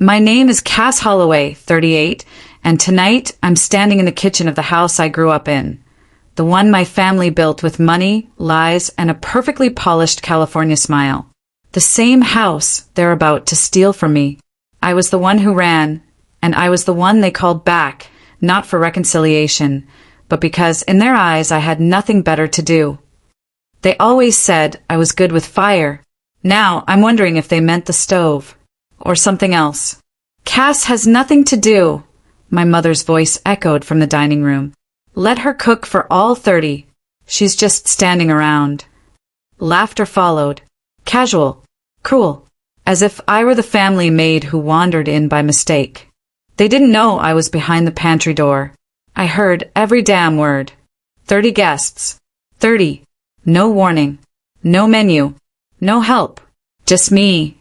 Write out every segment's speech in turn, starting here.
My name is Cass Holloway, 38, and tonight I'm standing in the kitchen of the house I grew up in. The one my family built with money, lies, and a perfectly polished California smile. The same house they're about to steal from me. I was the one who ran, and I was the one they called back, not for reconciliation, but because in their eyes I had nothing better to do. They always said I was good with fire. Now I'm wondering if they meant the stove. Or something else. Cass has nothing to do, my mother's voice echoed from the dining room. Let her cook for all 30. She's just standing around. Laughter followed. Casual. Cruel. As if I were the family maid who wandered in by mistake. They didn't know I was behind the pantry door. I heard every damn word. 30 guests. 30. No warning. No menu. No help. Just me.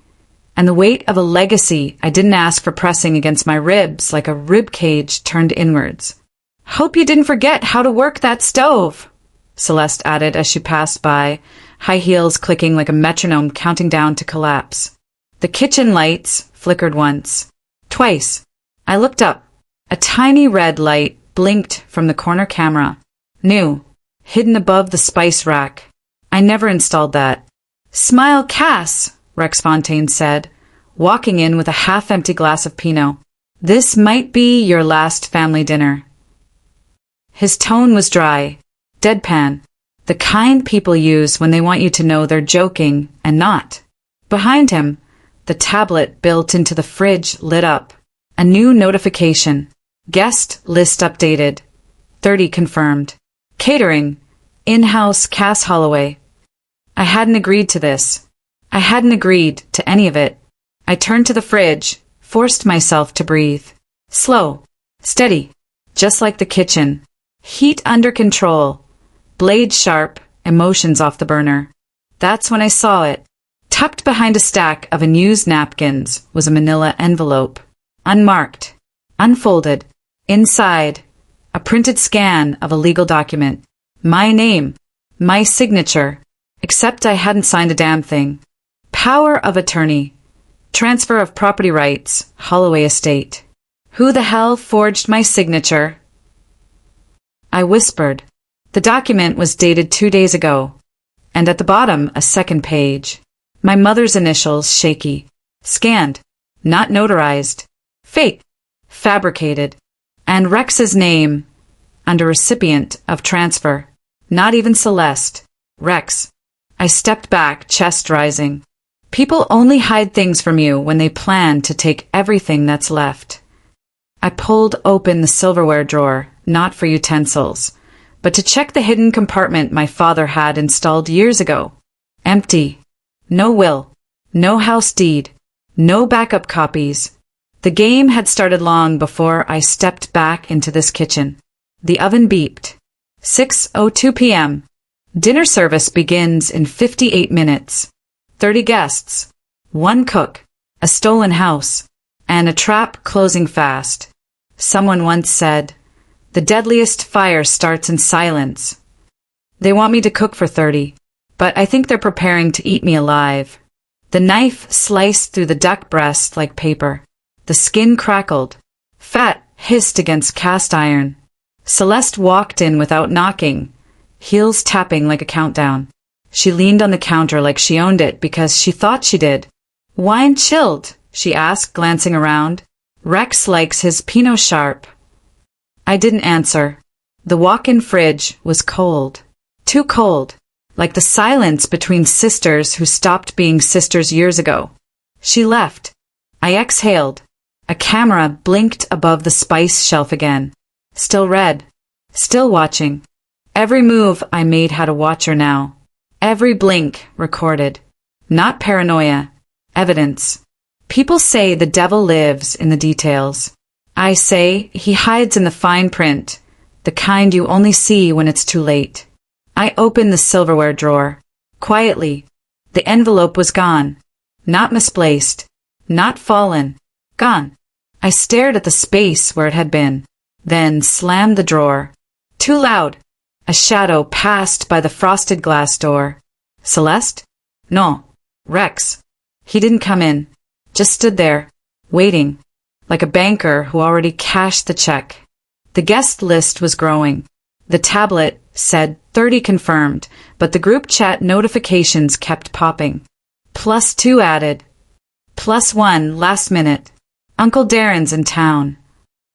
And the weight of a legacy I didn't ask for pressing against my ribs like a rib cage turned inwards. Hope you didn't forget how to work that stove, Celeste added as she passed by, high heels clicking like a metronome counting down to collapse. The kitchen lights flickered once. Twice. I looked up. A tiny red light blinked from the corner camera. New. Hidden above the spice rack. I never installed that. Smile, Cass, Rex Fontaine said, walking in with a half-empty glass of Pinot. This might be your last family dinner. His tone was dry, deadpan, the kind people use when they want you to know they're joking and not. Behind him, the tablet built into the fridge lit up. A new notification. Guest list updated. 30 confirmed. Catering. In-house Cass Holloway. I hadn't agreed to this. I hadn't agreed to any of it. I turned to the fridge, forced myself to breathe. Slow. Steady. Just like the kitchen. Heat under control. Blade sharp, emotions off the burner. That's when I saw it. Tucked behind a stack of unused napkins was a manila envelope. Unmarked. Unfolded. Inside, a printed scan of a legal document. My name. My signature. Except I hadn't signed a damn thing. Power of attorney. Transfer of property rights. Holloway Estate. Who the hell forged my signature? I whispered. The document was dated 2 days ago. And at the bottom, a second page. My mother's initials shaky. Scanned. Not notarized. Fake. Fabricated. And Rex's name. Under recipient of transfer. Not even Celeste. Rex. I stepped back, chest rising. People only hide things from you when they plan to take everything that's left. I pulled open the silverware drawer, not for utensils, but to check the hidden compartment my father had installed years ago. Empty. No will. No house deed. No backup copies. The game had started long before I stepped back into this kitchen. The oven beeped. 6:02 p.m. Dinner service begins in 58 minutes. 30 guests. 1 cook. A stolen house. And a trap closing fast. Someone once said, the deadliest fire starts in silence. They want me to cook for 30, but I think they're preparing to eat me alive. The knife sliced through the duck breast like paper. The skin crackled. Fat hissed against cast iron. Celeste walked in without knocking, heels tapping like a countdown. She leaned on the counter like she owned it because she thought she did. Wine chilled, she asked, glancing around. Rex likes his Pinot sharp. I didn't answer. The walk-in fridge was cold. Too cold. Like the silence between sisters who stopped being sisters years ago. She left. I exhaled. A camera blinked above the spice shelf again. Still red. Still watching. Every move I made had a watcher now. Every blink recorded. Not paranoia. Evidence. People say the devil lives in the details. I say he hides in the fine print, the kind you only see when it's too late. I opened the silverware drawer. Quietly. The envelope was gone. Not misplaced. Not fallen. Gone. I stared at the space where it had been, then slammed the drawer. Too loud. A shadow passed by the frosted glass door. Celeste? No. Rex. He didn't come in. Just stood there, waiting, like a banker who already cashed the check. The guest list was growing. The tablet said 30 confirmed, but the group chat notifications kept popping. +2 added. +1 last minute. Uncle Darren's in town.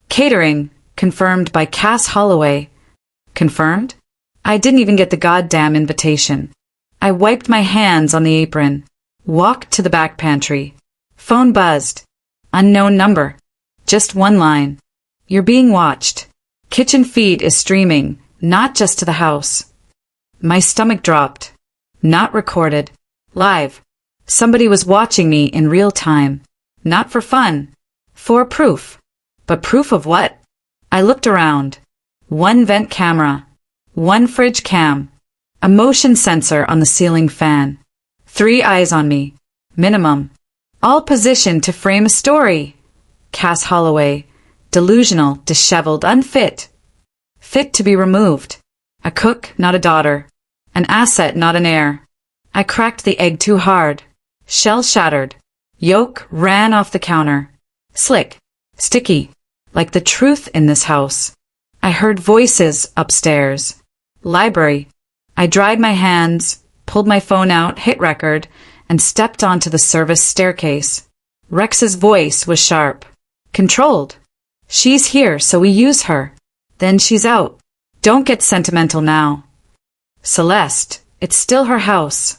Catering, confirmed by Cass Holloway. Confirmed? I didn't even get the goddamn invitation. I wiped my hands on the apron, walked to the back pantry. Phone buzzed. Unknown number. Just one line. You're being watched. Kitchen feed is streaming, not just to the house. My stomach dropped. Not recorded. Live. Somebody was watching me in real time. Not for fun. For proof. But proof of what? I looked around. One vent camera. One fridge cam. A motion sensor on the ceiling fan. 3 eyes on me. Minimum. All positioned to frame a story. Cass Holloway. Delusional, disheveled, unfit. Fit to be removed. A cook, not a daughter. An asset, not an heir. I cracked the egg too hard. Shell shattered. Yolk ran off the counter. Slick. Sticky. Like the truth in this house. I heard voices upstairs. Library. I dried my hands, pulled my phone out, hit record, and stepped onto the service staircase. Rex's voice was sharp. Controlled. She's here, so we use her. Then she's out. Don't get sentimental now. Celeste, it's still her house.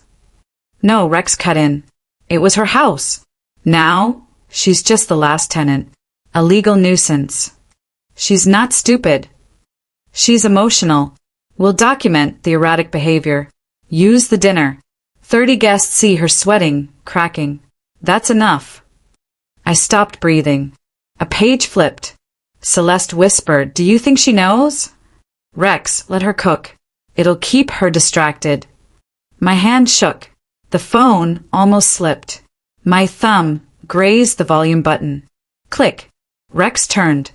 No, Rex cut in. It was her house. Now, she's just the last tenant. A legal nuisance. She's not stupid. She's emotional. We'll document the erratic behavior. Use the dinner. 30 guests see her sweating, cracking. That's enough. I stopped breathing. A page flipped. Celeste whispered, "Do you think she knows?" Rex, let her cook. It'll keep her distracted. My hand shook. The phone almost slipped. My thumb grazed the volume button. Click. Rex turned.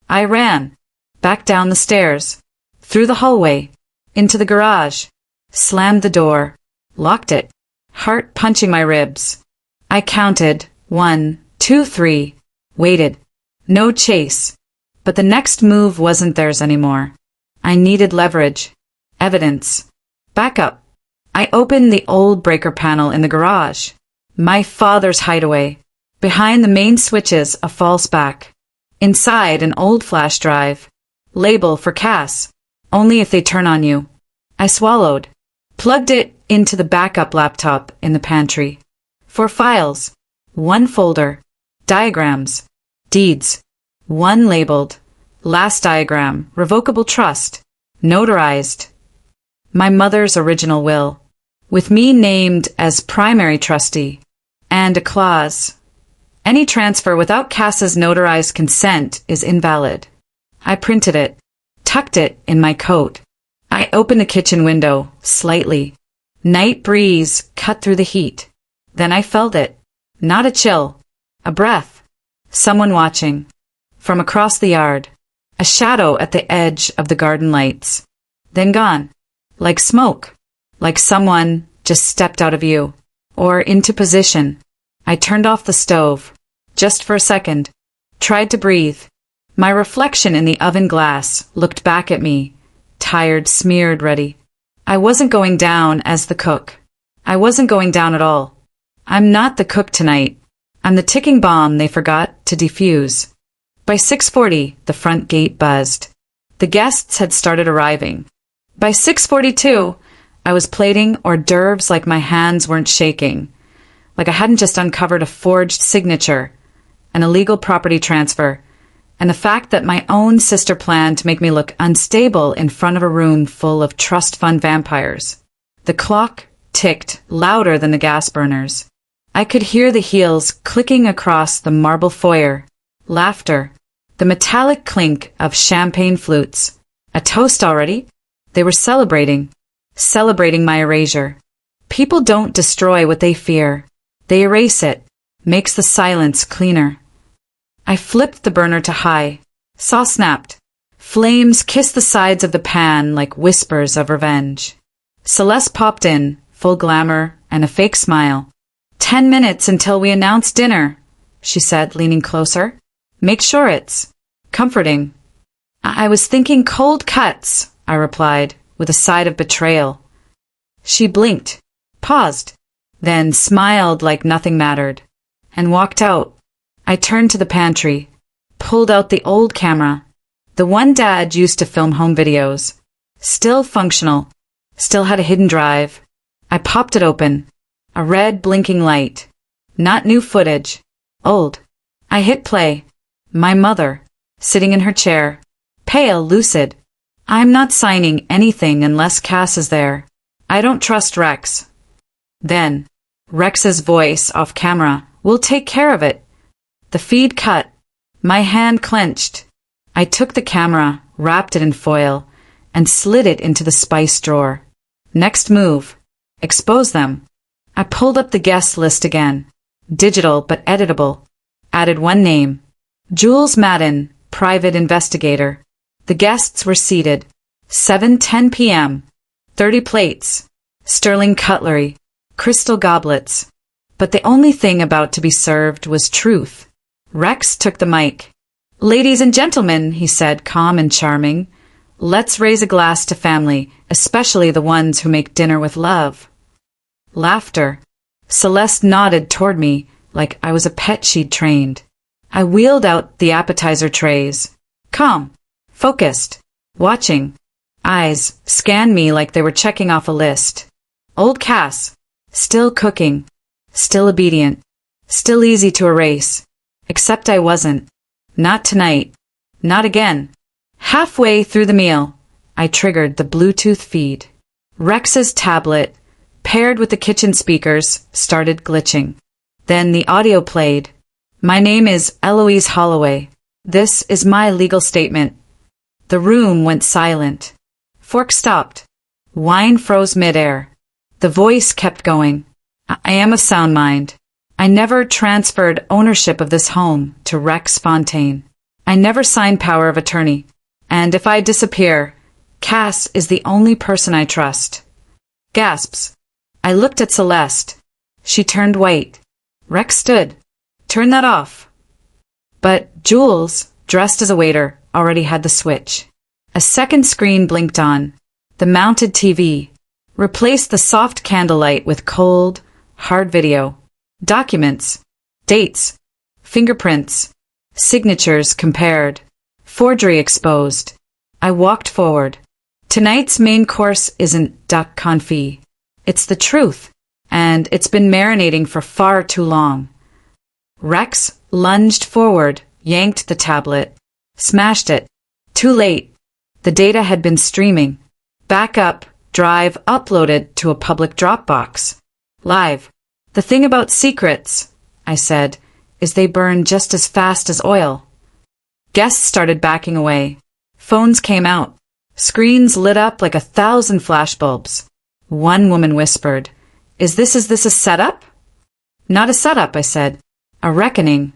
I ran. Back down the stairs. Through the hallway. Into the garage. Slammed the door. Locked it. Heart punching my ribs. I counted. 1, 2, 3. Waited. No chase. But the next move wasn't theirs anymore. I needed leverage. Evidence. Backup. I opened the old breaker panel in the garage. My father's hideaway. Behind the main switches, a false back. Inside, an old flash drive. Label for Cass. Only if they turn on you. I swallowed. Plugged it into the backup laptop in the pantry. 4 files. 1 folder. Diagrams. Deeds. 1 labeled. Last diagram. Revocable trust. Notarized. My mother's original will. With me named as primary trustee. And a clause. Any transfer without Cass's notarized consent is invalid. I printed it. Tucked it in my coat. I opened the kitchen window, slightly. Night breeze cut through the heat. Then I felt it. Not a chill. A breath. Someone watching. From across the yard. A shadow at the edge of the garden lights. Then gone. Like smoke. Like someone just stepped out of view. Or into position. I turned off the stove. Just for a second. Tried to breathe. My reflection in the oven glass looked back at me. Tired, smeared, ready. I wasn't going down as the cook. I wasn't going down at all. I'm not the cook tonight. I'm the ticking bomb they forgot to defuse. By 6:40, the front gate buzzed. The guests had started arriving. By 6:42, I was plating hors d'oeuvres like my hands weren't shaking. Like I hadn't just uncovered a forged signature, an illegal property transfer, and the fact that my own sister planned to make me look unstable in front of a room full of trust fund vampires. The clock ticked louder than the gas burners. I could hear the heels clicking across the marble foyer. Laughter. The metallic clink of champagne flutes. A toast already? They were celebrating. Celebrating my erasure. People don't destroy what they fear. They erase it. Makes the silence cleaner. I flipped the burner to high. Saw snapped. Flames kissed the sides of the pan like whispers of revenge. Celeste popped in, full glamour and a fake smile. 10 minutes until we announced dinner. she said, leaning closer. Make sure it's comforting. I was thinking cold cuts, I replied, with a side of betrayal. She blinked, paused, then smiled like nothing mattered, and walked out. I turned to the pantry, pulled out the old camera, the one Dad used to film home videos. Still functional, still had a hidden drive. I popped it open. A red blinking light. Not new footage. Old. I hit play. My mother, sitting in her chair, pale, lucid. I'm not signing anything unless Cass is there. I don't trust Rex. Then, Rex's voice off camera. We'll take care of it. The feed cut. My hand clenched. I took the camera, wrapped it in foil, and slid it into the spice drawer. Next move. Expose them. I pulled up the guest list again. Digital but editable. Added one name. Jules Madden, private investigator. The guests were seated. 7:10 p.m. 30 plates. Sterling cutlery. Crystal goblets. But the only thing about to be served was truth. Rex took the mic. Ladies and gentlemen, he said, calm and charming. Let's raise a glass to family, especially the ones who make dinner with love. Laughter. Celeste nodded toward me like I was a pet she'd trained. I wheeled out the appetizer trays. Calm. Focused. Watching. Eyes scanned me like they were checking off a list. Old Cass. Still cooking. Still obedient. Still easy to erase. Except I wasn't. Not tonight. Not again. Halfway through the meal, I triggered the Bluetooth feed. Rex's tablet, paired with the kitchen speakers, started glitching. Then the audio played. My name is Eloise Holloway. This is my legal statement. The room went silent. Fork stopped. Wine froze midair. The voice kept going. I am of sound mind. I never transferred ownership of this home to Rex Fontaine. I never signed power of attorney. And if I disappear, Cass is the only person I trust. Gasps. I looked at Celeste. She turned white. Rex stood. Turn that off. But Jules, dressed as a waiter, already had the switch. A second screen blinked on. The mounted TV replaced the soft candlelight with cold, hard video. Documents. Dates. Fingerprints. Signatures compared. Forgery exposed. I walked forward. Tonight's main course isn't duck confit. It's the truth, and it's been marinating for far too long. Rex lunged forward, yanked the tablet, smashed it. Too late. The data had been streaming. Backup, drive uploaded to a public Dropbox. Live. The thing about secrets, I said, is they burn just as fast as oil. Guests started backing away. Phones came out. Screens lit up like 1,000 flashbulbs. One woman whispered, Is this a setup? Not a setup, I said. A reckoning.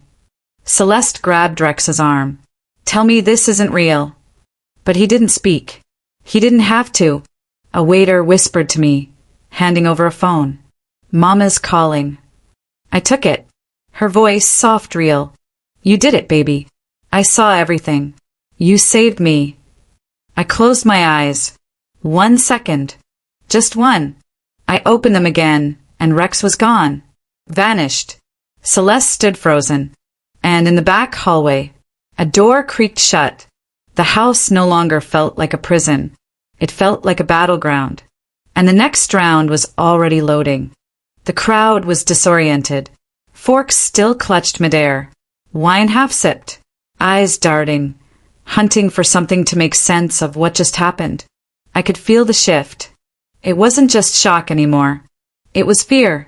Celeste grabbed Rex's arm. Tell me this isn't real. But he didn't speak. He didn't have to. A waiter whispered to me, handing over a phone. Mama's calling. I took it. Her voice soft, real. You did it, baby. I saw everything. You saved me. I closed my eyes. 1 second. Just one. I opened them again, and Rex was gone. Vanished. Celeste stood frozen. And in the back hallway, a door creaked shut. The house no longer felt like a prison. It felt like a battleground. And the next round was already loading. The crowd was disoriented. Forks still clutched midair. Wine half-sipped. Eyes darting. Hunting for something to make sense of what just happened. I could feel the shift. It wasn't just shock anymore. It was fear.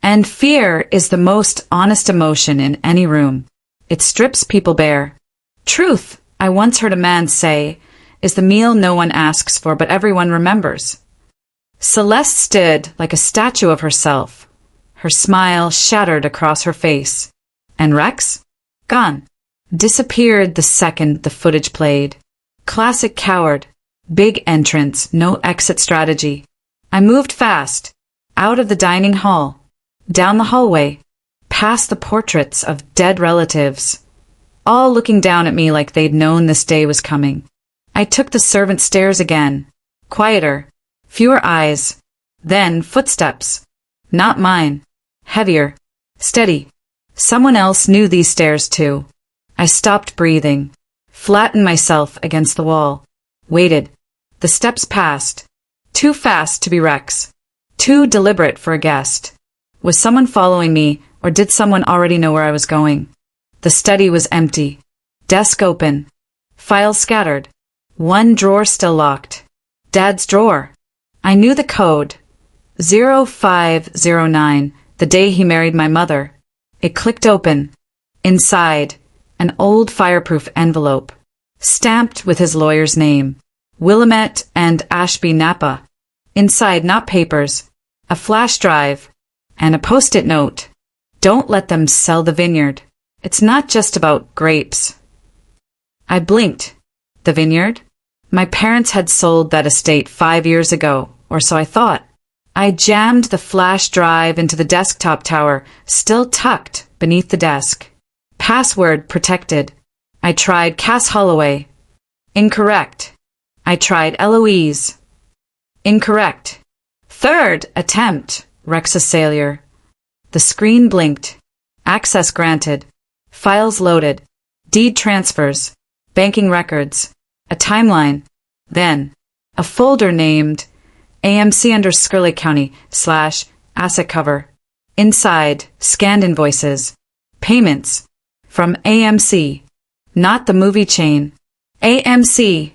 And fear is the most honest emotion in any room. It strips people bare. Truth, I once heard a man say, is the meal no one asks for but everyone remembers. Celeste stood like a statue of herself. Her smile shattered across her face. And Rex? Gone. Disappeared the second the footage played. Classic coward. Big entrance, no exit strategy. I moved fast. Out of the dining hall. Down the hallway. past the portraits of dead relatives, all looking down at me like they'd known this day was coming. I took the servant stairs again. Quieter. Fewer eyes. Then footsteps. Not mine. Heavier. Steady. Someone else knew these stairs too. I stopped breathing. Flattened myself against the wall. Waited. The steps passed. Too fast to be Rex. Too deliberate for a guest. Was someone following me, or did someone already know where I was going? The study was empty. Desk open. Files scattered. One drawer still locked. Dad's drawer. I knew the code. 0509, the day he married my mother. It clicked open. Inside, an old fireproof envelope, stamped with his lawyer's name, Willamette and Ashby Napa. Inside, not papers, a flash drive, and a post-it note. Don't let them sell the vineyard. It's not just about grapes. I blinked. The vineyard? My parents had sold that estate 5 years ago, or so I thought. I jammed the flash drive into the desktop tower, still tucked beneath the desk. Password protected. I tried Cass Holloway. Incorrect. I tried Eloise. Incorrect. Third attempt, Rex Assalier. The screen blinked. Access granted. Files loaded. Deed transfers. Banking records. A timeline. Then, a folder named AMC Skurley County / asset cover. Inside, scanned invoices. Payments. From AMC. Not the movie chain. AMC.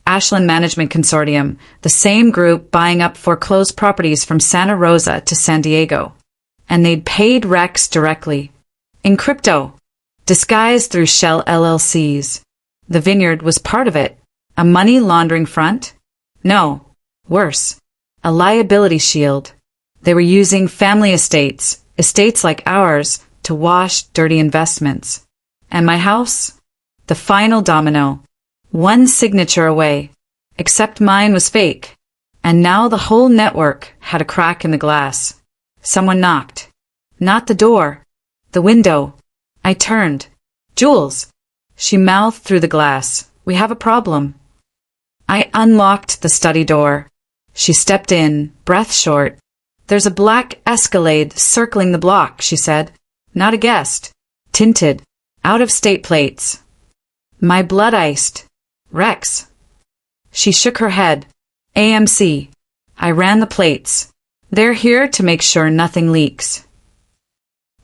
Ashland Management Consortium, the same group buying up foreclosed properties from Santa Rosa to San Diego. And they'd paid Rex directly. In crypto. Disguised through shell LLCs. The vineyard was part of it. A money laundering front? No. Worse. A liability shield. They were using family estates like ours, to wash dirty investments. And my house? The final domino. One signature away. Except mine was fake. And now the whole network had a crack in the glass. Someone knocked. Not the door. The window. I turned. Jules. She mouthed through the glass. We have a problem. I unlocked the study door. She stepped in, breath short. There's a black Escalade circling the block, she said. Not a guest. Tinted. Out-of-state plates. My blood iced. Rex. She shook her head. AMC. I ran the plates. They're here to make sure nothing leaks.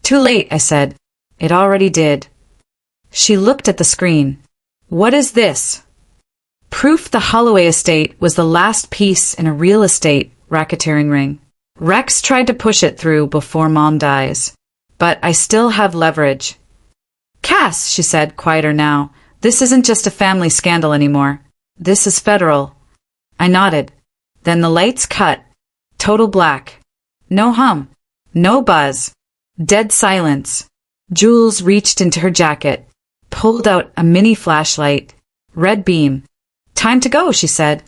Too late, I said. It already did. She looked at the screen. What is this? Proof the Holloway estate was the last piece in a real estate racketeering ring. Rex tried to push it through before Mom dies. But I still have leverage. Cass, she said, quieter now, this isn't just a family scandal anymore. This is federal. I nodded. Then the lights cut. Total black. No hum. No buzz. Dead silence. Jules reached into her jacket, pulled out a mini flashlight. Red beam. Time to go, she said.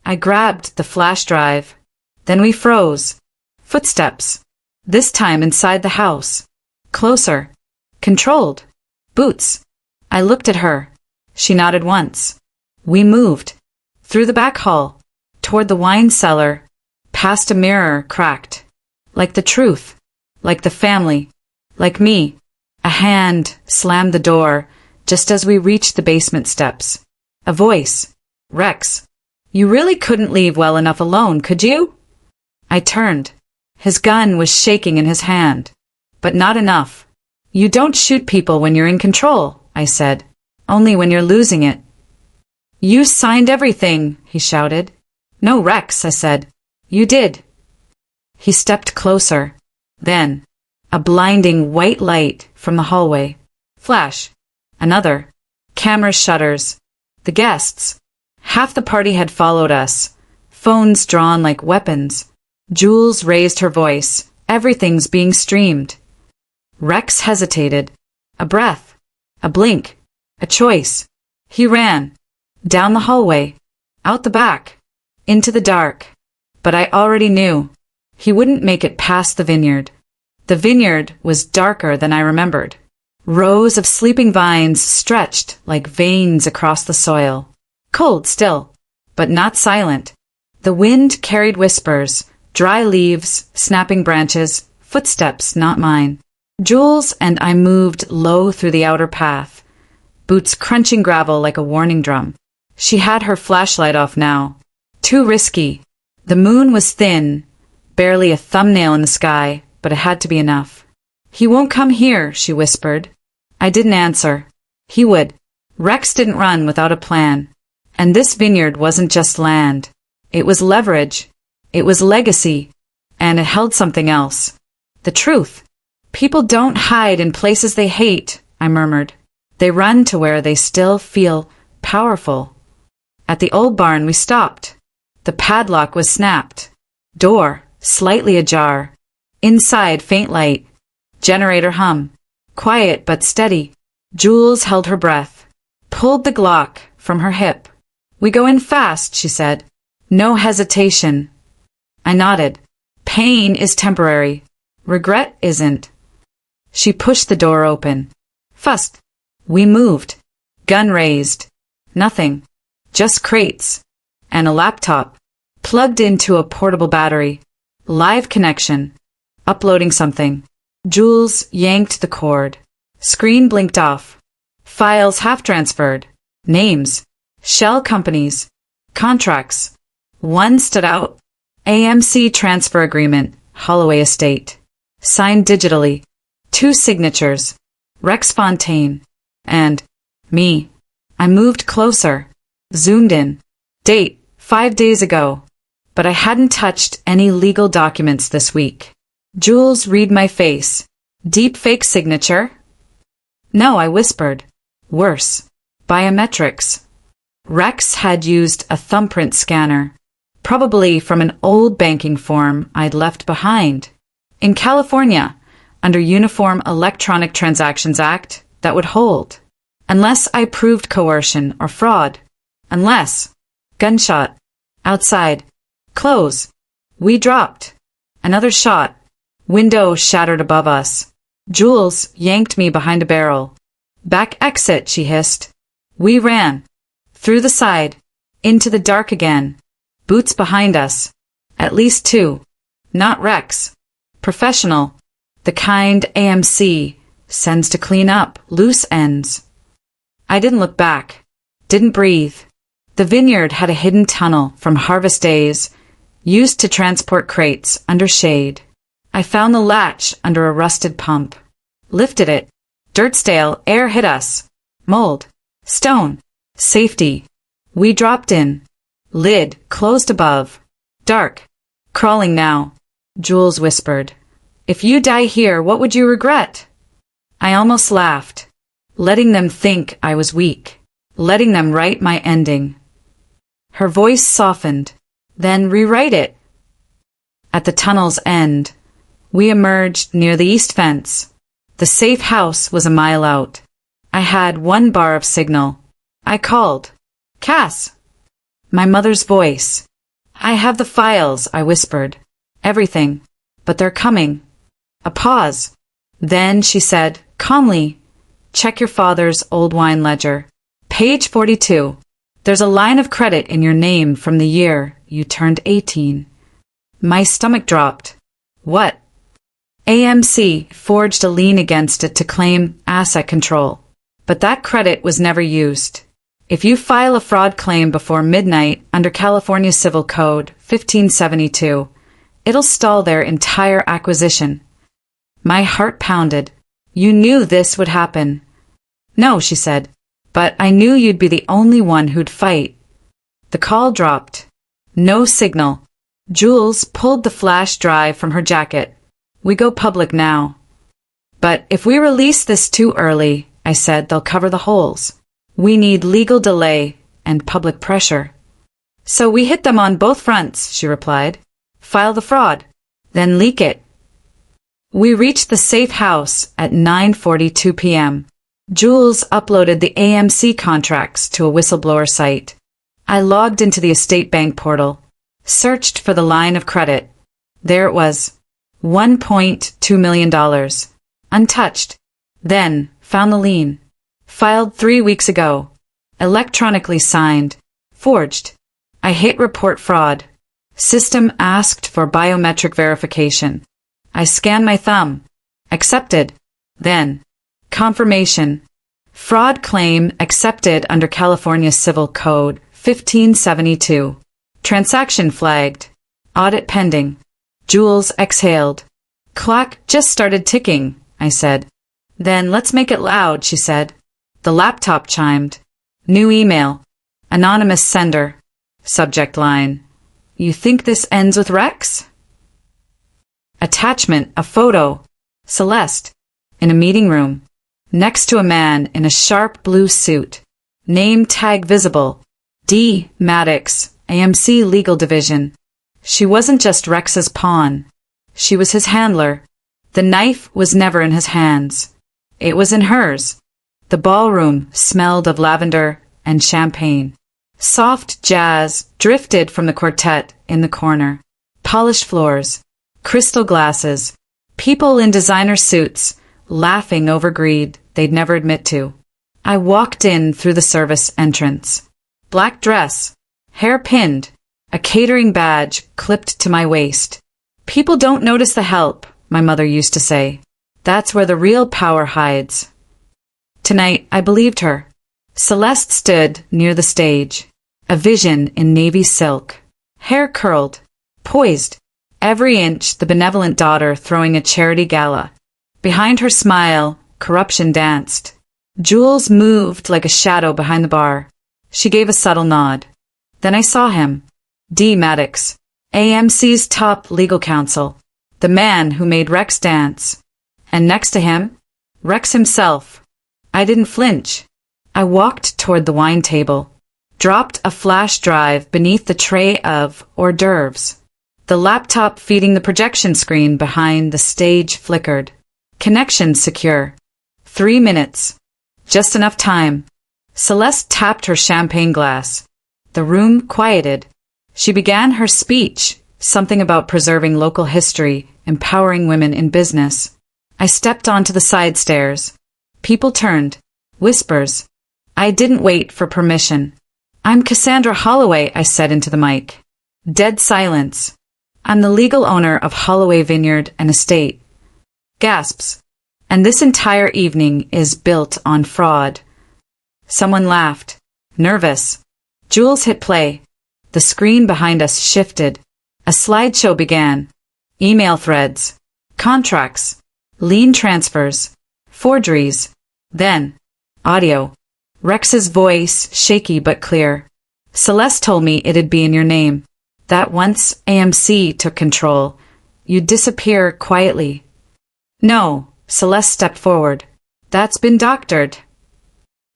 I grabbed the flash drive. Then we froze. Footsteps. This time inside the house. Closer. Controlled. Boots. I looked at her. She nodded once. We moved. Through the back hall. Toward the wine cellar. Past a mirror cracked. Like the truth. Like the family. Like me. A hand slammed the door just as we reached the basement steps. A voice. Rex. You really couldn't leave well enough alone, could you? I turned. His gun was shaking in his hand. But not enough. You don't shoot people when you're in control, I said. Only when you're losing it. You signed everything, he shouted. No, Rex, I said. You did. He stepped closer. Then, a blinding white light from the hallway. Flash. Another. Camera shutters. The guests. Half the party had followed us. Phones drawn like weapons. Jules raised her voice. Everything's being streamed. Rex hesitated. A breath. A blink. A choice. He ran. Down the hallway. Out the back. Into the dark. But I already knew. He wouldn't make it past the vineyard. The vineyard was darker than I remembered. Rows of sleeping vines stretched like veins across the soil. Cold still, but not silent. The wind carried whispers, dry leaves, snapping branches, footsteps not mine. Jules and I moved low through the outer path, boots crunching gravel like a warning drum. She had her flashlight off now. Too risky. The moon was thin, barely a thumbnail in the sky, but it had to be enough. "He won't come here," she whispered. I didn't answer. He would. Rex didn't run without a plan. And this vineyard wasn't just land. It was leverage. It was legacy. And it held something else. The truth. People don't hide in places they hate, I murmured. They run to where they still feel powerful. At the old barn we stopped. The padlock was snapped. Door slightly ajar. Inside faint light. Generator hum. Quiet but steady. Jules held her breath. Pulled the Glock from her hip. "We go in fast," she said. "No hesitation." I nodded. Pain is temporary. Regret isn't. She pushed the door open. Fussed. We moved. Gun raised. Nothing. Just crates. And a laptop. Plugged into a portable battery. Live connection. Uploading something. Jules yanked the cord. Screen blinked off. Files half transferred. Names. Shell companies. Contracts. One stood out. AMC transfer agreement. Holloway Estate. Signed digitally. 2 signatures. Rex Fontaine. And me. I moved closer. Zoomed in. Date, 5 days ago. But I hadn't touched any legal documents this week. Jules read my face. Deep fake signature? No, I whispered. Worse. Biometrics. Rex had used a thumbprint scanner. Probably from an old banking form I'd left behind. In California, under Uniform Electronic Transactions Act, that would hold. Unless I proved coercion or fraud. Unless. Gunshot. Outside. Close. We dropped. Another shot. Window shattered above us. Jules yanked me behind a barrel. Back exit, she hissed. We ran. Through the side. Into the dark again. Boots behind us. At least 2. Not Rex. Professional. The kind AMC sends to clean up loose ends. I didn't look back. Didn't breathe. The vineyard had a hidden tunnel from harvest days, used to transport crates under shade. I found the latch under a rusted pump. Lifted it. Dirt stale, air hit us. Mold. Stone. Safety. We dropped in. Lid closed above. Dark. Crawling now. Jules whispered. If you die here, what would you regret? I almost laughed. Letting them think I was weak. Letting them write my ending. Her voice softened. Then rewrite it. At the tunnel's end, we emerged near the east fence. The safe house was a mile out. I had 1 bar of signal. I called. Cass. My mother's voice. I have the files, I whispered. Everything. But they're coming. A pause. Then she said, calmly, check your father's old wine ledger. Page 42. There's a line of credit in your name from the year you turned 18. My stomach dropped. What? AMC forged a lien against it to claim asset control. But that credit was never used. If you file a fraud claim before midnight under California Civil Code 1572, it'll stall their entire acquisition. My heart pounded. You knew this would happen. No, she said, but I knew you'd be the only one who'd fight. The call dropped. No signal. Jules pulled the flash drive from her jacket. We go public now. But if we release this too early, I said, they'll cover the holes. We need legal delay and public pressure. So we hit them on both fronts, she replied. File the fraud, then leak it. We reached the safe house at 9:42 p.m. Jules uploaded the AMC contracts to a whistleblower site. I logged into the estate bank portal, searched for the line of credit. There it was. $1.2 million. Untouched. Then, found the lien. Filed 3 weeks ago. Electronically signed. Forged. I hate report fraud. System asked for biometric verification. I scanned my thumb. Accepted. Then. Confirmation. Fraud claim accepted under California Civil Code 1572. Transaction flagged. Audit pending. Jules exhaled. Clock just started ticking, I said. Then let's make it loud, she said. The laptop chimed. New email. Anonymous sender. Subject line. You think this ends with Rex? Attachment, a photo. Celeste. In a meeting room. Next to a man in a sharp blue suit. Name tag visible. D. Maddox, AMC Legal Division. She wasn't just Rex's pawn. She was his handler. The knife was never in his hands. It was in hers. The ballroom smelled of lavender and champagne. Soft jazz drifted from the quartet in the corner. Polished floors. Crystal glasses. People in designer suits, laughing over greed they'd never admit to. I walked in through the service entrance. Black dress. Hair pinned. A catering badge clipped to my waist. People don't notice the help, my mother used to say. That's where the real power hides. Tonight, I believed her. Celeste stood near the stage. A vision in navy silk. Hair curled. Poised. Every inch the benevolent daughter throwing a charity gala. Behind her smile, corruption danced. Jules moved like a shadow behind the bar. She gave a subtle nod. Then I saw him. D. Maddox, AMC's top legal counsel. The man who made Rex dance. And next to him, Rex himself. I didn't flinch. I walked toward the wine table. Dropped a flash drive beneath the tray of hors d'oeuvres. The laptop feeding the projection screen behind the stage flickered. Connection secure. 3 minutes. Just enough time. Celeste tapped her champagne glass. The room quieted. She began her speech, something about preserving local history, empowering women in business. I stepped onto the side stairs. People turned. Whispers. I didn't wait for permission. I'm Cassandra Holloway, I said into the mic. Dead silence. I'm the legal owner of Holloway Vineyard and Estate. Gasps. And this entire evening is built on fraud. Someone laughed. Nervous. Jules hit play. The screen behind us shifted. A slideshow began. Email threads. Contracts. Lien transfers. Forgeries. Then, audio. Rex's voice, shaky but clear. Celeste told me it'd be in your name. That once AMC took control, you'd disappear quietly. No, Celeste stepped forward. That's been doctored.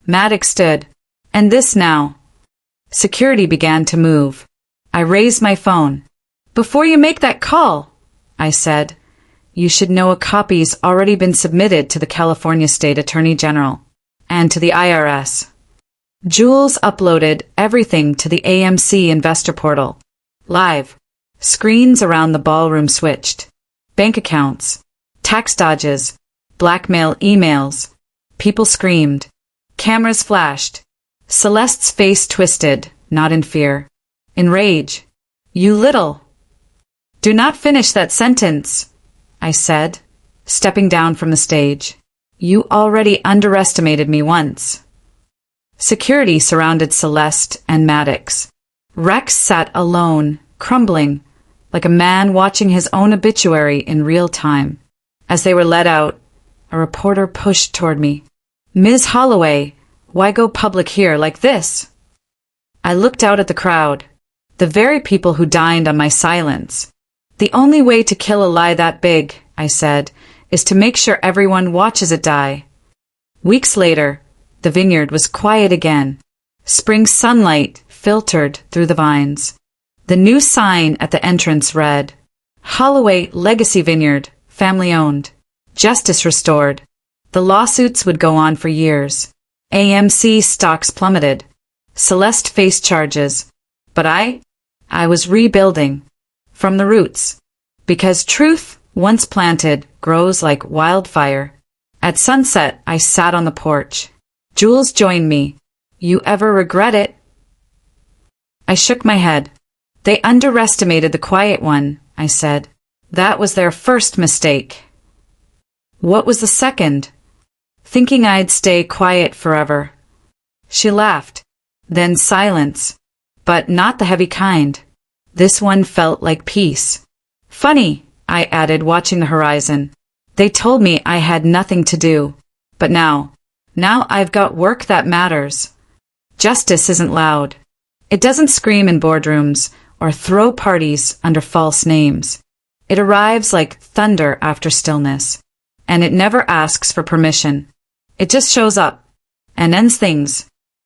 Maddox stood. And this now. Security began to move. I raised my phone. Before you make that call, I said, you should know a copy's already been submitted to the California State Attorney General and to the IRS. Jules uploaded everything to the AMC investor portal. Live. Screens around the ballroom switched. Bank accounts. Tax dodges. Blackmail emails. People screamed. Cameras flashed. Celeste's face twisted, not in fear. In rage. You little. Do not finish that sentence, I said, stepping down from the stage. You already underestimated me once. Security surrounded Celeste and Maddox. Rex sat alone, crumbling, like a man watching his own obituary in real time. As they were led out, a reporter pushed toward me. Ms. Holloway, why go public here like this? I looked out at the crowd, the very people who dined on my silence. The only way to kill a lie that big, I said, is to make sure everyone watches it die. Weeks later, the vineyard was quiet again. Spring sunlight filtered through the vines. The new sign at the entrance read, Holloway Legacy Vineyard, family owned. Justice restored. The lawsuits would go on for years. AMC stocks plummeted. Celeste faced charges. But I was rebuilding. From the roots. Because truth once planted, grows like wildfire. At sunset, I sat on the porch. Jules joined me. You ever regret it? I shook my head. They underestimated the quiet one, I said. That was their first mistake. What was the second? Thinking I'd stay quiet forever. She laughed. Then silence. But not the heavy kind. This one felt like peace. Funny, I added, watching the horizon. They told me I had nothing to do. But now I've got work that matters. Justice isn't loud. It doesn't scream in boardrooms or throw parties under false names. It arrives like thunder after stillness. And it never asks for permission. It just shows up and ends things